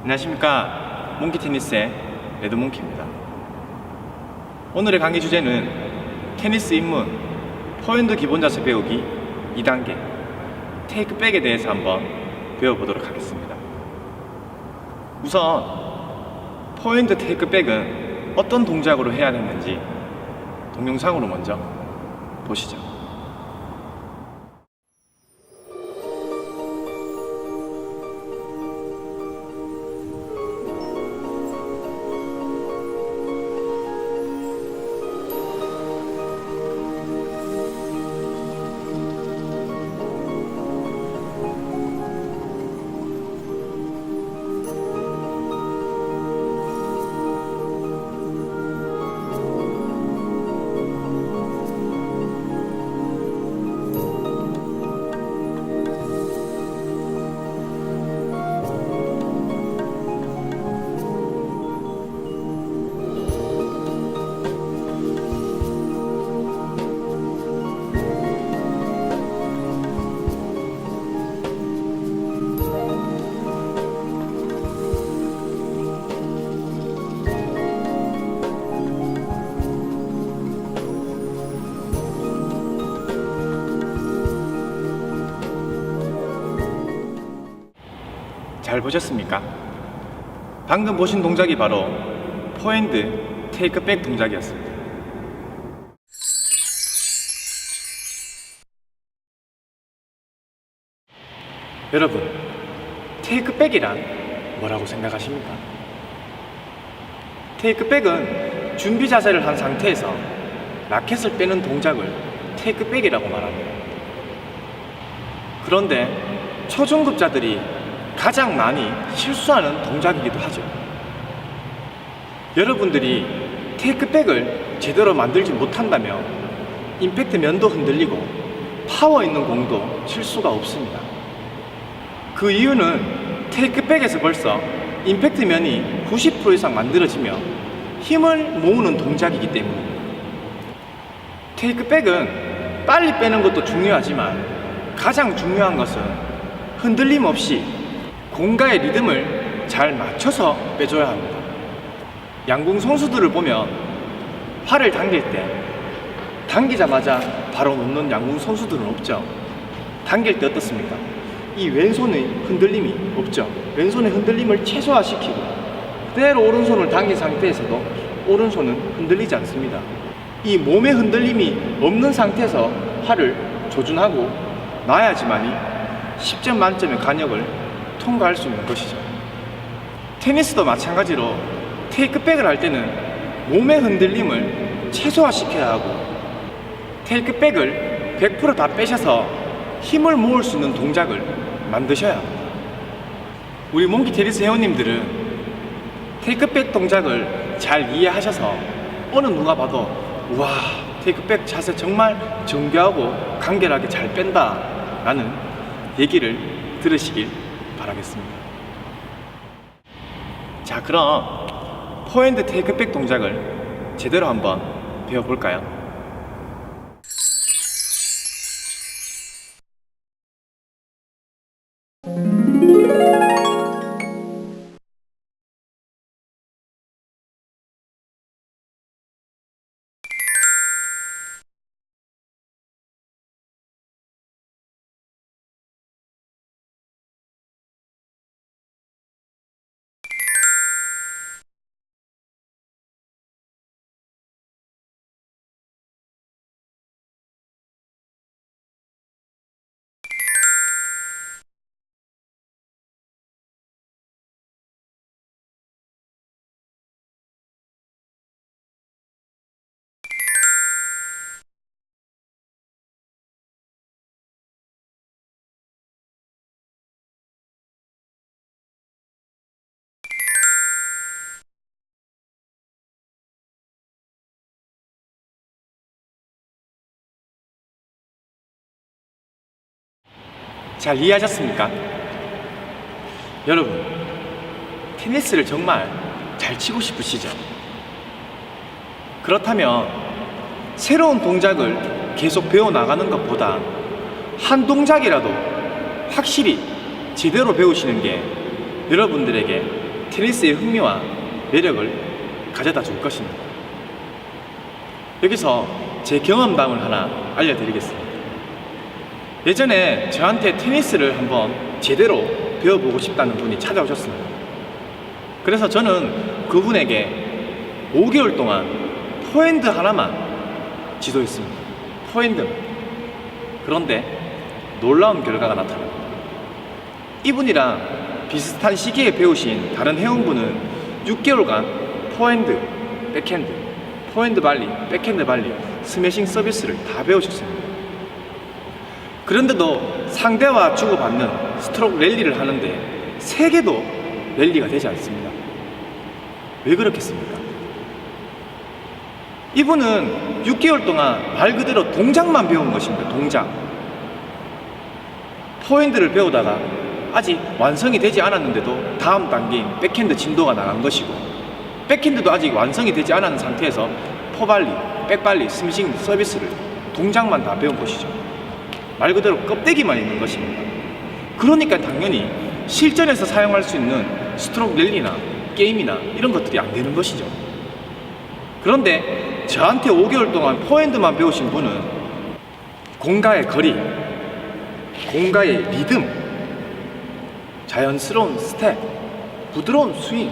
안녕하십니까. 몽키테니스의 레드몽키입니다. 오늘의 강의 주제는 테니스 입문 포핸드 기본 자세 배우기 2단계 테이크백에 대해서 한번 배워보도록 하겠습니다. 우선 포핸드 테이크백은 어떤 동작으로 해야 되는지 동영상으로 먼저 보시죠. 잘 보셨습니까? 방금 보신 동작이 바로 포핸드 테이크백 동작이었습니다. 여러분, 테이크백이란 뭐라고 생각하십니까? 테이크백은 준비 자세를 한 상태에서 라켓을 빼는 동작을 테이크백이라고 말합니다. 그런데 초중급자들이 가장 많이 실수하는 동작이기도 하죠. 여러분들이 테이크백을 제대로 만들지 못한다면 임팩트 면도 흔들리고 파워 있는 공도 칠 수가 없습니다. 그 이유는 테이크백에서 벌써 임팩트 면이 90% 이상 만들어지며 힘을 모으는 동작이기 때문입니다. 테이크백은 빨리 빼는 것도 중요하지만 가장 중요한 것은 흔들림 없이 공과의 리듬을 잘 맞춰서 빼줘야 합니다. 양궁 선수들을 보면 팔을 당길 때 당기자마자 바로 놓는 양궁 선수들은 없죠. 당길 때 어떻습니까? 이 왼손의 흔들림이 없죠. 왼손의 흔들림을 최소화시키고 그대로 오른손을 당긴 상태에서도 오른손은 흔들리지 않습니다. 이 몸의 흔들림이 없는 상태에서 팔을 조준하고 놔야지만이 10점 만점의 간역을 통과할 수 있는 것이죠. 테니스도 마찬가지로 테이크백을 할 때는 몸의 흔들림을 최소화시켜야 하고 테이크백을 100% 다 빼셔서 힘을 모을 수 있는 동작을 만드셔야 합니다. 우리 몽키 테니스 회원님들은 테이크백 동작을 잘 이해하셔서 어느 누가 봐도 우와, 테이크백 자세 정말 정교하고 간결하게 잘 뺀다 라는 얘기를 들으시길 바라겠습니다. 자, 그럼 포핸드 테이크백 동작을 제대로 한번 배워볼까요? 잘 이해하셨습니까? 여러분, 테니스를 정말 잘 치고 싶으시죠? 그렇다면 새로운 동작을 계속 배워나가는 것보다 한 동작이라도 확실히 제대로 배우시는 게 여러분들에게 테니스의 흥미와 매력을 가져다 줄 것입니다. 여기서 제 경험담을 하나 알려드리겠습니다. 예전에 저한테 테니스를 한번 제대로 배워보고 싶다는 분이 찾아오셨습니다. 그래서 저는 그분에게 5개월 동안 포핸드 하나만 지도했습니다. 포핸드만. 그런데 놀라운 결과가 나타납니다. 이분이랑 비슷한 시기에 배우신 다른 회원분은 6개월간 포핸드, 백핸드, 포핸드 발리, 백핸드 발리, 스매싱 서비스를 다 배우셨습니다. 그런데도 상대와 주고받는 스트로크 랠리를 하는데 3개도 랠리가 되지 않습니다. 왜 그렇겠습니까? 이분은 6개월 동안 말 그대로 동작만 배운 것입니다. 동작. 포핸드를 배우다가 아직 완성이 되지 않았는데도 다음 단계인 백핸드 진도가 나간 것이고, 백핸드도 아직 완성이 되지 않은 상태에서 포발리, 백발리, 스매싱 서비스를 동작만 다 배운 것이죠. 말 그대로 껍데기만 있는 것입니다. 그러니까 당연히 실전에서 사용할 수 있는 스트로크 랠리나 게임이나 이런 것들이 안 되는 것이죠. 그런데 저한테 5개월 동안 포핸드만 배우신 분은 공과의 거리, 공과의 리듬, 자연스러운 스텝, 부드러운 스윙,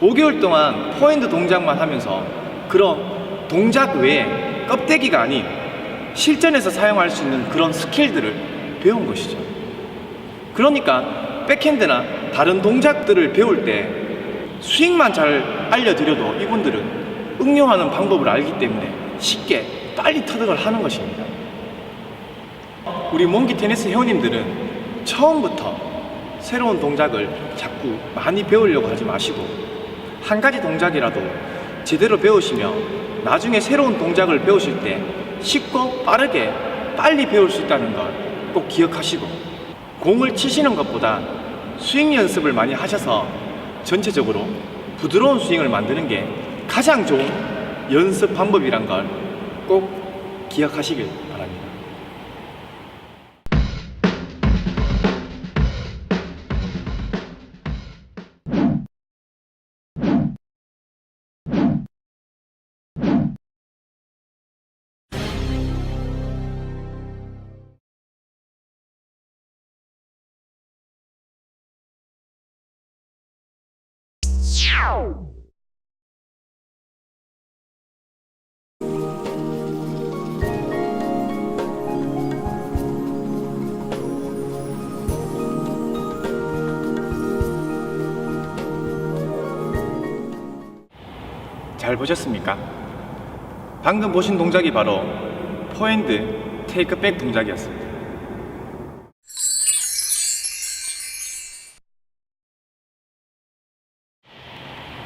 5개월 동안 포핸드 동작만 하면서 그런 동작 외에 껍데기가 아닌 실전에서 사용할 수 있는 그런 스킬들을 배운 것이죠. 그러니까 백핸드나 다른 동작들을 배울 때 스윙만 잘 알려드려도 이분들은 응용하는 방법을 알기 때문에 쉽게 빨리 터득을 하는 것입니다. 우리 몽기 테니스 회원님들은 처음부터 새로운 동작을 자꾸 많이 배우려고 하지 마시고 한 가지 동작이라도 제대로 배우시면 나중에 새로운 동작을 배우실 때 쉽고 빠르게 빨리 배울 수 있다는 걸 꼭 기억하시고, 공을 치시는 것보다 스윙 연습을 많이 하셔서 전체적으로 부드러운 스윙을 만드는 게 가장 좋은 연습 방법이란 걸 꼭 기억하시길 바랍니다. 잘 보셨습니까? 방금 보신 동작이 바로 포핸드 테이크백 동작이었습니다.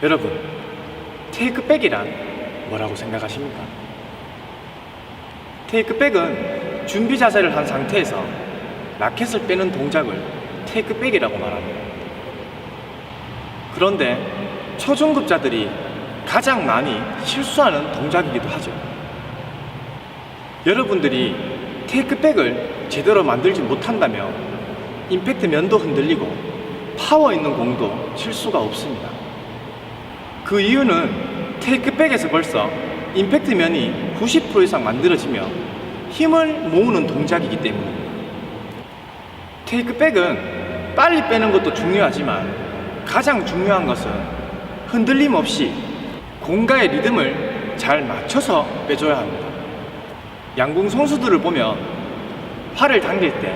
여러분, 테이크백이란 뭐라고 생각하십니까? 테이크백은 준비 자세를 한 상태에서 라켓을 빼는 동작을 테이크백이라고 말합니다. 그런데 초중급자들이 가장 많이 실수하는 동작이기도 하죠. 여러분들이 테이크백을 제대로 만들지 못한다면 임팩트 면도 흔들리고 파워 있는 공도 칠 수가 없습니다. 그 이유는 테이크백에서 벌써 임팩트 면이 90% 이상 만들어지며 힘을 모으는 동작이기 때문입니다. 테이크백은 빨리 빼는 것도 중요하지만 가장 중요한 것은 흔들림 없이 공과의 리듬을 잘 맞춰서 빼줘야 합니다. 양궁 선수들을 보면 팔을 당길 때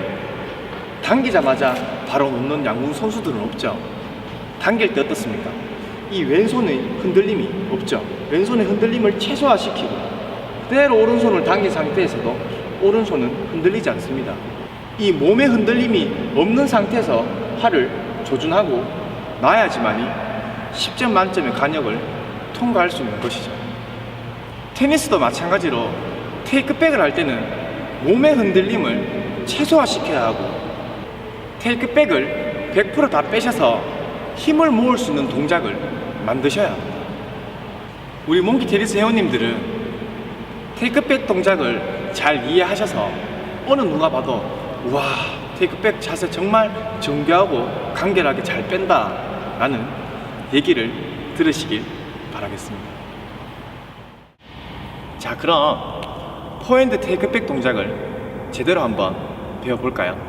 당기자마자 바로 놓는 양궁 선수들은 없죠. 당길 때 어떻습니까? 이 왼손의 흔들림이 없죠. 왼손의 흔들림을 최소화시키고 그대로 오른손을 당긴 상태에서도 오른손은 흔들리지 않습니다. 이 몸의 흔들림이 없는 상태에서 팔을 조준하고 놔야지만이 10점 만점의 간역을 통과할 수 있는 것이죠. 테니스도 마찬가지로 테이크백을 할 때는 몸의 흔들림을 최소화시켜야 하고 테이크백을 100% 다 빼셔서 힘을 모을 수 있는 동작을 만드셔야 합니다. 우리 몽키 테니스 회원님들은 테이크백 동작을 잘 이해하셔서 어느 누가 봐도 와, 테이크백 자세 정말 정교하고 간결하게 잘 뺀다 라는 얘기를 들으시길 바라겠습니다. 자, 그럼 포핸드 테이크백 동작을 제대로 한번 배워볼까요?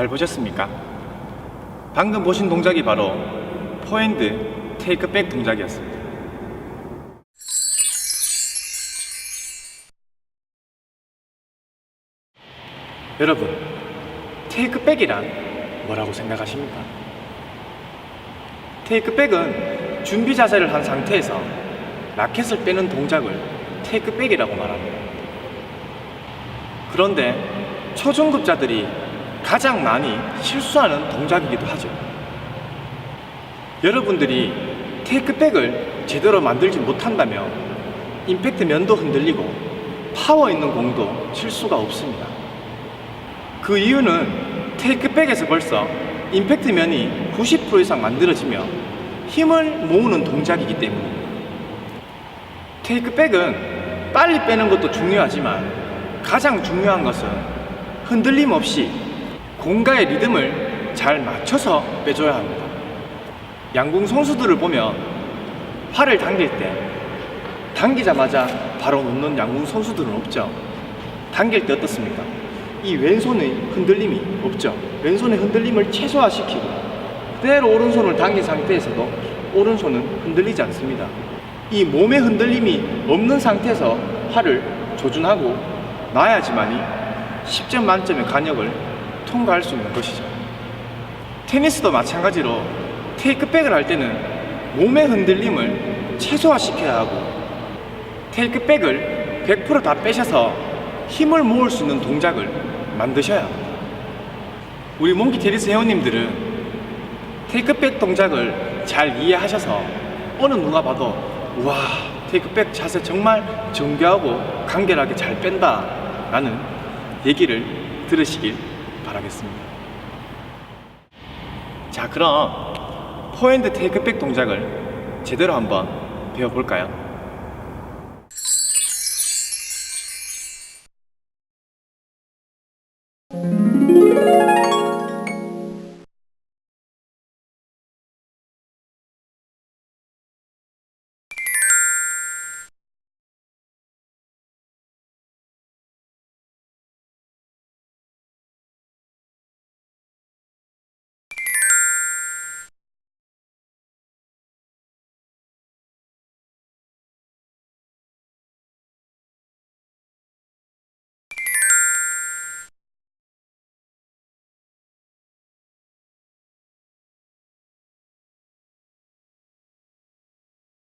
잘 보셨습니까? 방금 보신 동작이 바로 포핸드 테이크백 동작이었습니다. 여러분, 테이크백이란 뭐라고 생각하십니까? 테이크백은 준비 자세를 한 상태에서 라켓을 빼는 동작을 테이크백이라고 말합니다. 그런데 초중급자들이 가장 많이 실수하는 동작이기도 하죠. 여러분들이 테이크백을 제대로 만들지 못한다면 임팩트 면도 흔들리고 파워 있는 공도 칠 수가 없습니다. 그 이유는 테이크백에서 벌써 임팩트 면이 90% 이상 만들어지며 힘을 모으는 동작이기 때문입니다. 테이크백은 빨리 빼는 것도 중요하지만 가장 중요한 것은 흔들림 없이 공과의 리듬을 잘 맞춰서 빼줘야 합니다. 양궁 선수들을 보면 팔을 당길 때 당기자마자 바로 놓는 양궁 선수들은 없죠. 당길 때 어떻습니까? 이 왼손의 흔들림이 없죠. 왼손의 흔들림을 최소화시키고 그대로 오른손을 당긴 상태에서도 오른손은 흔들리지 않습니다. 이 몸의 흔들림이 없는 상태에서 팔을 조준하고 놔야지만이 10점 만점의 간역을 통과할 수 있는 것이죠. 테니스도 마찬가지로 테이크백을 할 때는 몸의 흔들림을 최소화시켜야 하고 테이크백을 100% 다 빼셔서 힘을 모을 수 있는 동작을 만드셔야 합니다. 우리 몽키 테니스 회원님들은 테이크백 동작을 잘 이해하셔서 어느 누가 봐도 우와, 테이크백 자세 정말 정교하고 간결하게 잘 뺀다 라는 얘기를 들으시길 바라겠습니다. 자, 그럼 포핸드 테이크백 동작을 제대로 한번 배워볼까요?